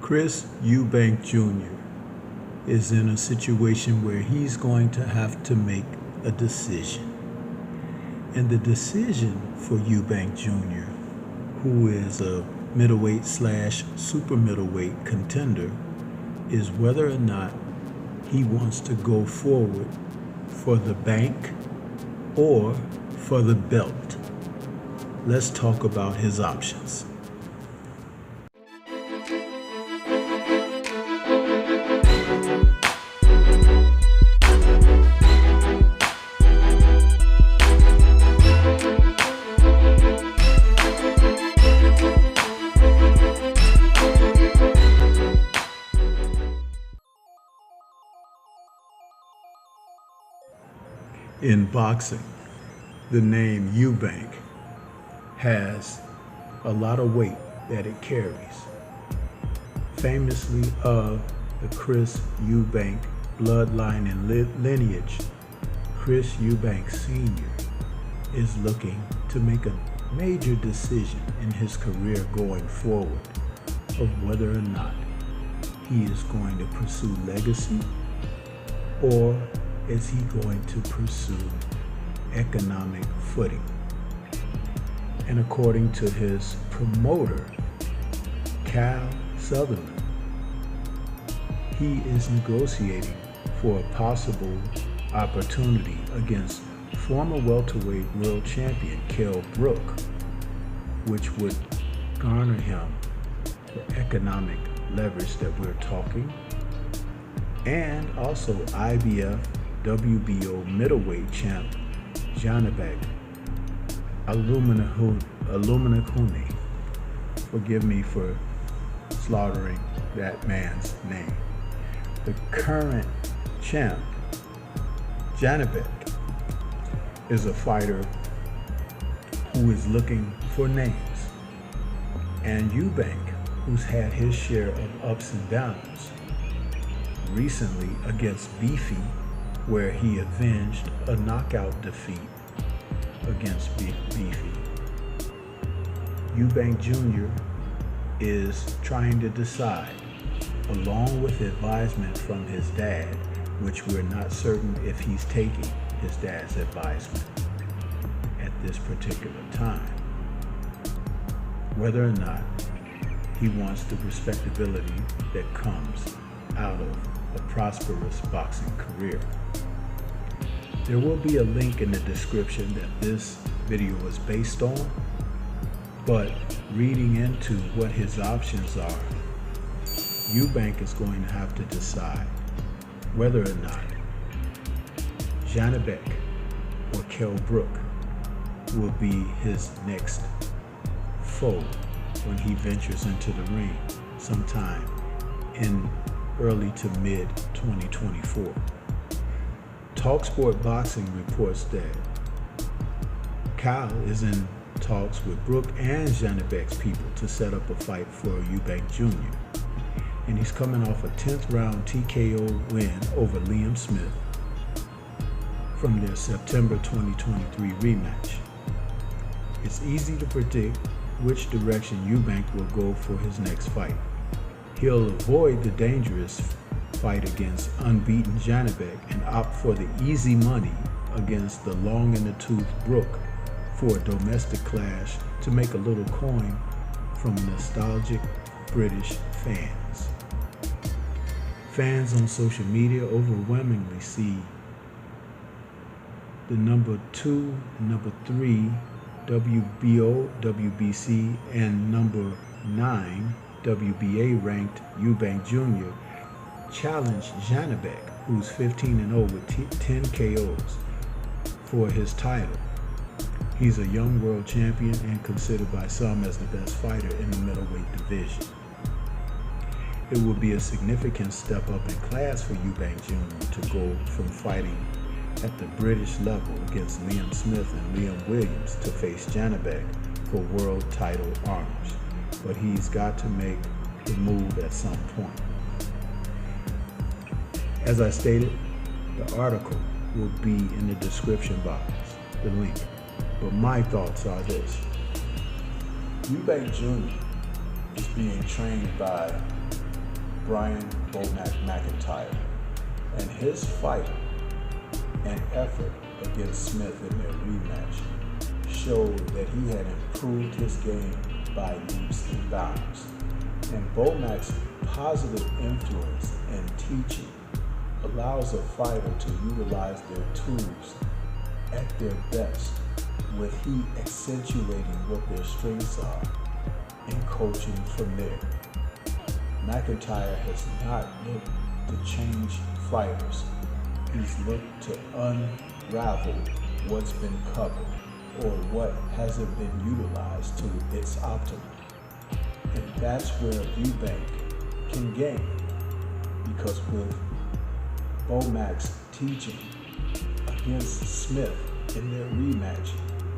Chris Eubank Jr. is in a situation where he's going to have to make a decision. And the decision for Eubank Jr., who is a middleweight/super middleweight contender, is whether or not he wants to go forward for the bank or for the belt. Let's talk about his options. In boxing, the name Eubank has a lot of weight that it carries. Famously of the Chris Eubank bloodline and lineage, Chris Eubank Sr. is looking to make a major decision in his career going forward of whether or not he is going to pursue legacy or is he going to pursue economic footing. And according to his promoter, Cal Sutherland, he is negotiating for a possible opportunity against former welterweight world champion Kell Brook, which would garner him the economic leverage that we're talking, and also IBF WBO middleweight champ Janibek Aluminakune. Forgive me for slaughtering that man's name. The current champ, Janibek, is a fighter who is looking for names. And Eubank, who's had his share of ups and downs, recently against Beefy, where he avenged a knockout defeat against Beefy. Eubank Jr. is trying to decide, along with advisement from his dad, which we're not certain if he's taking his dad's advisement at this particular time, whether or not he wants the respectability that comes out of a prosperous boxing career. There will be a link in the description that this video is based on, but reading into what his options are, Eubank is going to have to decide whether or not Janibek or Kell Brook will be his next foe when he ventures into the ring sometime in early to mid 2024. Talksport Boxing reports that Kyle is in talks with Brook and Janibek's people to set up a fight for Eubank Jr. And he's coming off a 10th round TKO win over Liam Smith from their September 2023 rematch. It's easy to predict which direction Eubank will go for his next fight. He'll avoid the dangerous fight against unbeaten Janibek and opt for the easy money against the long in the tooth Brook for a domestic clash to make a little coin from nostalgic British fans. Fans on social media overwhelmingly see the number 2, number 3 WBO, WBC, and number 9 WBA ranked Eubank Jr. challenge Janibek, who's 15-0 with 10 KOs, for his title. He's a young world champion and considered by some as the best fighter in the middleweight division. It will be a significant step up in class for Eubank Jr. to go from fighting at the British level against Liam Smith and Liam Williams to face Janibek for world title honors. But he's got to make the move at some point. As I stated, the article will be in the description box, the link. But my thoughts are this. Eubank Jr. is being trained by Brian Bomac McIntyre, and his fight and effort against Smith in their rematch showed that he had improved his game by leaps and bounds. And Bomac's positive influence and teaching allows a fighter to utilize their tools at their best, with he accentuating what their strengths are and coaching from there. McIntyre has not looked to change fighters. He's looked to unravel what's been covered or what hasn't been utilized to its optimum. And that's where Eubank can gain, because with Bomac's teaching against Smith in their rematch,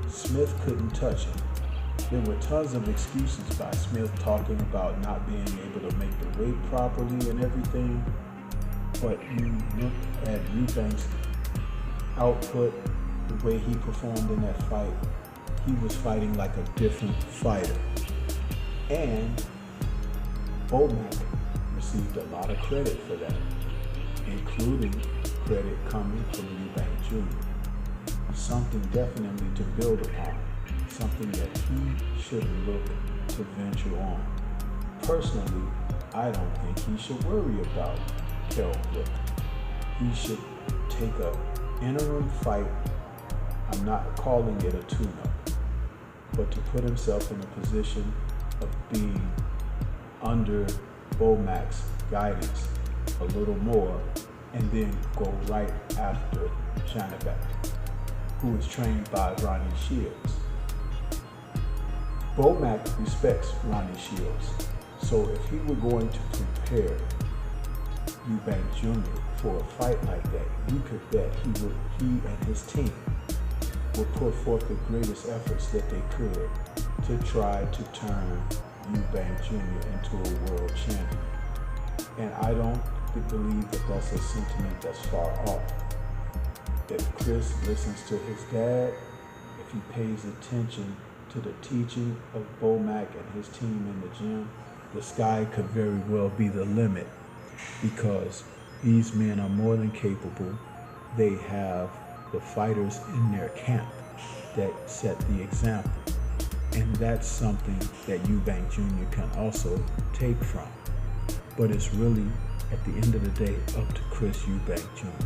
Smith couldn't touch him. There were tons of excuses by Smith talking about not being able to make the weight properly and everything, but you look at Eubank's output, the way he performed in that fight, he was fighting like a different fighter. And Bomac received a lot of credit for that, including credit coming from Eubank Jr. Something definitely to build upon, something that he should look to venture on. Personally, I don't think he should worry about Kell Brook. He should take an interim fight. I'm not calling it a tune-up, but to put himself in a position of being under Bomac's guidance a little more, and then go right after Shaneback, who is trained by Ronnie Shields. Bomac respects Ronnie Shields, so if he were going to prepare Eubank Jr. for a fight like that, you could bet he and his team would put forth the greatest efforts that they could to try to turn Eubank Jr. into a world champion. And I don't believe that that's a sentiment that's far off. If Chris listens to his dad, if he pays attention to the teaching of Bomac and his team in the gym, the sky could very well be the limit, because these men are more than capable. They have the fighters in their camp that set the example. And that's something that Eubank Jr. can also take from. But it's really, at the end of the day, up to Chris Eubank Jr.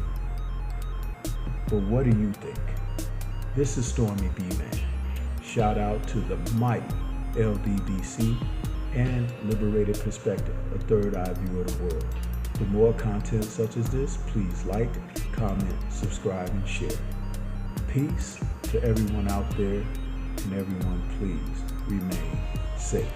But what do you think? This is Stormy B-Man. Shout out to the mighty LDBC and Liberated Perspective, a third eye view of the world. For more content such as this, please like, comment, subscribe, and share. Peace to everyone out there, and everyone please remain safe.